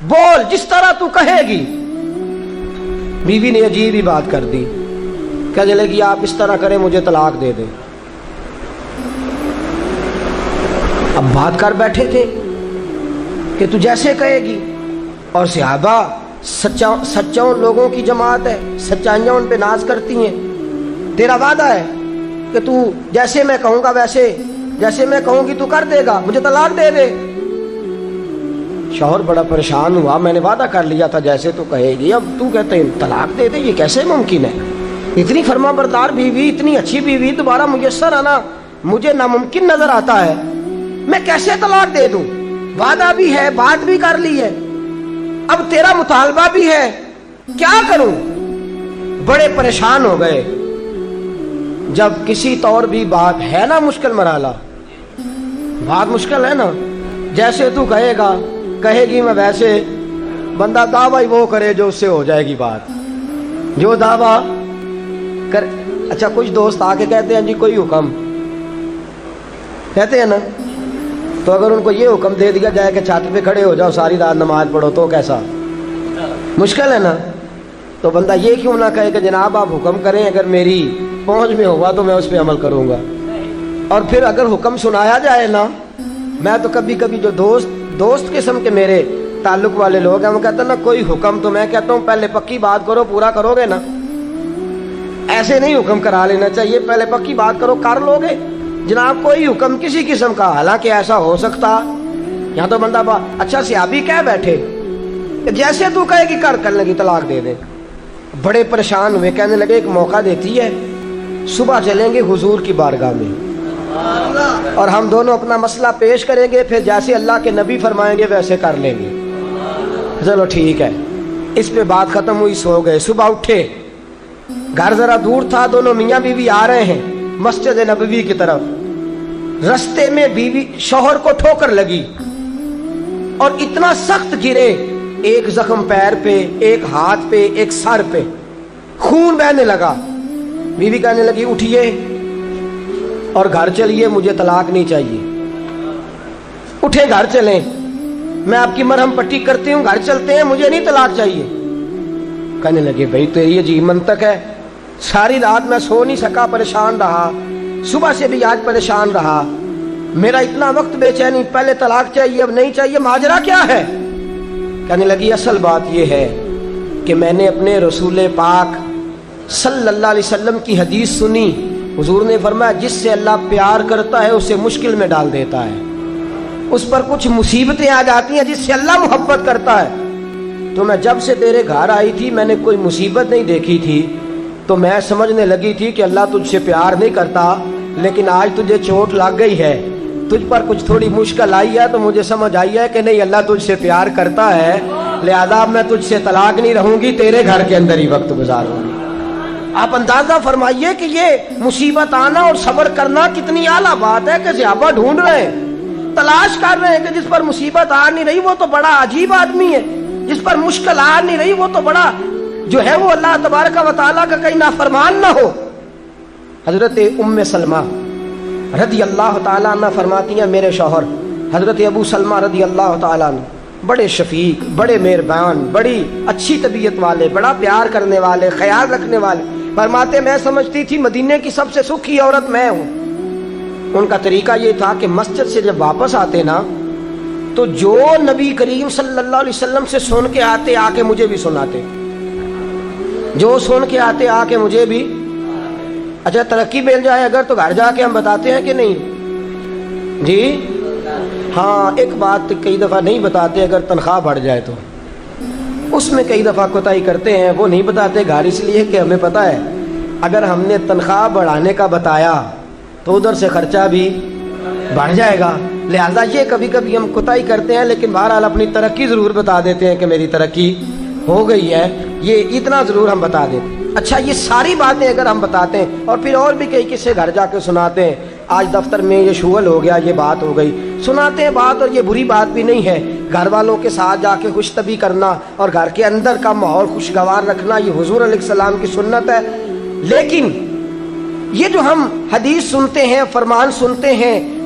بول جس طرح تو کہے گی۔ بیوی نے عجیب ہی بات کر دی، کہنے لگی آپ اس طرح کریں مجھے طلاق دے دیں۔ اب بات کر بیٹھے تھے کہ تو جیسے کہے گی، اور صحابہ سچاؤں لوگوں کی جماعت ہے، سچائیاں ان پہ ناز کرتی ہیں۔ تیرا وعدہ ہے کہ تو جیسے میں کہوں گا ویسے، جیسے میں کہوں گی تو کر دے گا، مجھے طلاق دے دے۔ شوہر بڑا پریشان ہوا، میں نے وعدہ کر لیا تھا جیسے تو کہے گی، اب تو کہتے ہیں طلاق دے دے، یہ کیسے ممکن ہے؟ اتنی فرما بردار بیوی، اتنی اچھی بیوی دوبارہ میسر آنا مجھے ناممکن نظر آتا ہے۔ میں کیسے طلاق دے دوں؟ وعدہ بھی ہے، بات بھی کر لی ہے، اب تیرا مطالبہ بھی ہے، کیا کروں؟ بڑے پریشان ہو گئے۔ جب کسی طور بھی بات ہے نا مشکل مرحلہ، بات مشکل ہے نا، جیسے تو کہے گا کہے گی میں ویسے، بندہ دعویٰ وہ کرے جو اس سے ہو جائے گی بات، جو دعویٰ کر۔ اچھا کچھ دوست آ کے کہتے ہیں جی کوئی حکم، کہتے ہیں نا، تو اگر ان کو یہ حکم دے دیا جائے کہ چھت پہ کھڑے ہو جاؤ ساری رات نماز پڑھو تو کیسا؟ مشکل ہے نا۔ تو بندہ یہ کیوں نہ کہے کہ جناب آپ حکم کریں، اگر میری پہنچ میں ہوگا تو میں اس پہ عمل کروں گا۔ اور پھر اگر حکم سنایا جائے نا، میں تو کبھی کبھی جو دوست قسم کے میرے تعلق والے لوگ ہیں وہ کہتے ہیں نا کوئی حکم، تو میں کہتا ہوں پہلے پکی بات کرو، پورا کرو گے نا؟ ایسے نہیں حکم کرا لینا چاہیے، پہلے پکی بات کرو، کر لو گے جناب کوئی حکم کسی قسم کا، حالانکہ ایسا ہو سکتا۔ یہاں تو بندہ اچھا صحابی کہہ بیٹھے کہ جیسے تو کہے گی کر لگی طلاق دے دے۔ بڑے پریشان ہوئے، کہنے لگے ایک موقع دیتی ہے، صبح چلیں گے حضور کی بارگاہ میں اور ہم دونوں اپنا مسئلہ پیش کریں گے، پھر جیسے اللہ کے نبی فرمائیں گے ویسے کر لیں گے۔ چلو ٹھیک ہے، اس پہ بات ختم ہوئی، سو گئے۔ صبح اٹھے، گھر ذرا دور تھا، دونوں میاں بیوی آ رہے ہیں مسجد نبوی کی طرف۔ رستے میں بیوی شوہر کو ٹھوکر لگی اور اتنا سخت گرے، ایک زخم پیر پہ، ایک ہاتھ پہ، ایک سر پہ، خون بہنے لگا۔ بیوی کہنے لگی اٹھیے اور گھر چلیے، مجھے طلاق نہیں چاہیے۔ اٹھے، گھر چلیں، میں آپ کی مرہم پٹی کرتی ہوں، گھر چلتے ہیں، مجھے نہیں طلاق چاہیے۔ کہنے لگے بھائی تیری عجیب منطق ہے، ساری رات میں سو نہیں سکا، پریشان رہا، صبح سے بھی آج پریشان رہا، میرا اتنا وقت بے چینی، پہلے طلاق چاہیے اب نہیں چاہیے، ماجرا کیا ہے؟ کہنے لگی اصل بات یہ ہے کہ میں نے اپنے رسول پاک صلی اللہ علیہ وسلم کی حدیث سنی، حضور نے فرمایا جس سے اللہ پیار کرتا ہے اسے مشکل میں ڈال دیتا ہے، اس پر کچھ مصیبتیں آ جاتی ہیں جس سے اللہ محبت کرتا ہے۔ تو میں جب سے تیرے گھر آئی تھی میں نے کوئی مصیبت نہیں دیکھی تھی، تو میں سمجھنے لگی تھی کہ اللہ تجھ سے پیار نہیں کرتا، لیکن آج تجھے چوٹ لگ گئی ہے، تجھ پر کچھ تھوڑی مشکل آئی ہے، تو مجھے سمجھ آئی ہے کہ نہیں اللہ تجھ سے پیار کرتا ہے، لہذا میں تجھ سے طلاق نہیں رہوں گی، تیرے گھر کے اندر ہی وقت گزاروں گی۔ آپ اندازہ فرمائیے کہ یہ مصیبت آنا اور صبر کرنا کتنی اعلیٰ بات ہے کہ صحابہ ڈھونڈ رہے ہیں، تلاش کر رہے ہیں کہ جس پر مصیبت آ نہیں رہی وہ تو بڑا عجیب آدمی ہے، جس پر مشکل آ نہیں رہی وہ تو بڑا جو ہے وہ اللہ تبارک و تعالیٰ کا کہیں نافرمان نہ ہو۔ حضرت ام سلمہ رضی اللہ تعالیٰ عنہ فرماتی ہیں میرے شوہر حضرت ابو سلمہ رضی اللہ تعالیٰ عنہ بڑے شفیق، بڑے مہربان، بڑی اچھی طبیعت والے، بڑا پیار کرنے والے، خیال رکھنے والے، فرماتے میں سمجھتی تھی مدینے کی سب سے سکھی عورت میں ہوں۔ ان کا طریقہ یہ تھا کہ مسجد سے جب واپس آتے نا تو جو نبی کریم صلی اللہ علیہ وسلم سے سن کے آتے آ کے مجھے بھی سناتے، جو سن کے آتے آ کے مجھے بھی۔ اچھا ترقی مل جائے اگر تو گھر جا کے ہم بتاتے ہیں کہ نہیں جی؟ ہاں ایک بات کئی دفعہ نہیں بتاتے، اگر تنخواہ بڑھ جائے تو اس میں کئی دفعہ کوتاہی کرتے ہیں، وہ نہیں بتاتے گھر اس لیے کہ ہمیں پتہ ہے اگر ہم نے تنخواہ بڑھانے کا بتایا تو ادھر سے خرچہ بھی بڑھ جائے گا، لہذا یہ کبھی کبھی ہم کوتاہی کرتے ہیں، لیکن بہرحال اپنی ترقی ضرور بتا دیتے ہیں کہ میری ترقی ہو گئی ہے، یہ اتنا ضرور ہم بتا دیتے ہیں۔ اچھا یہ ساری باتیں اگر ہم بتاتے ہیں اور پھر اور بھی کئی قصے گھر جا کے سناتے ہیں، آج دفتر میں یہ شغل ہو گیا، یہ بات ہو گئی، سناتے ہیں بات، اور یہ بری بات بھی نہیں ہے، گھر والوں کے ساتھ جا کے خوش طبی کرنا اور گھر کے اندر کا ماحول خوشگوار رکھنا یہ حضور علیہ السلام کی سنت ہے۔ لیکن یہ جو ہم حدیث سنتے ہیں، فرمان سنتے ہیں،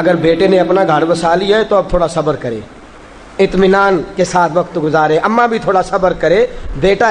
اگر بیٹے نے اپنا گھر بسا لیا ہے تو اب تھوڑا صبر کرے، اطمینان کے ساتھ وقت گزارے، اماں بھی تھوڑا صبر کرے، بیٹا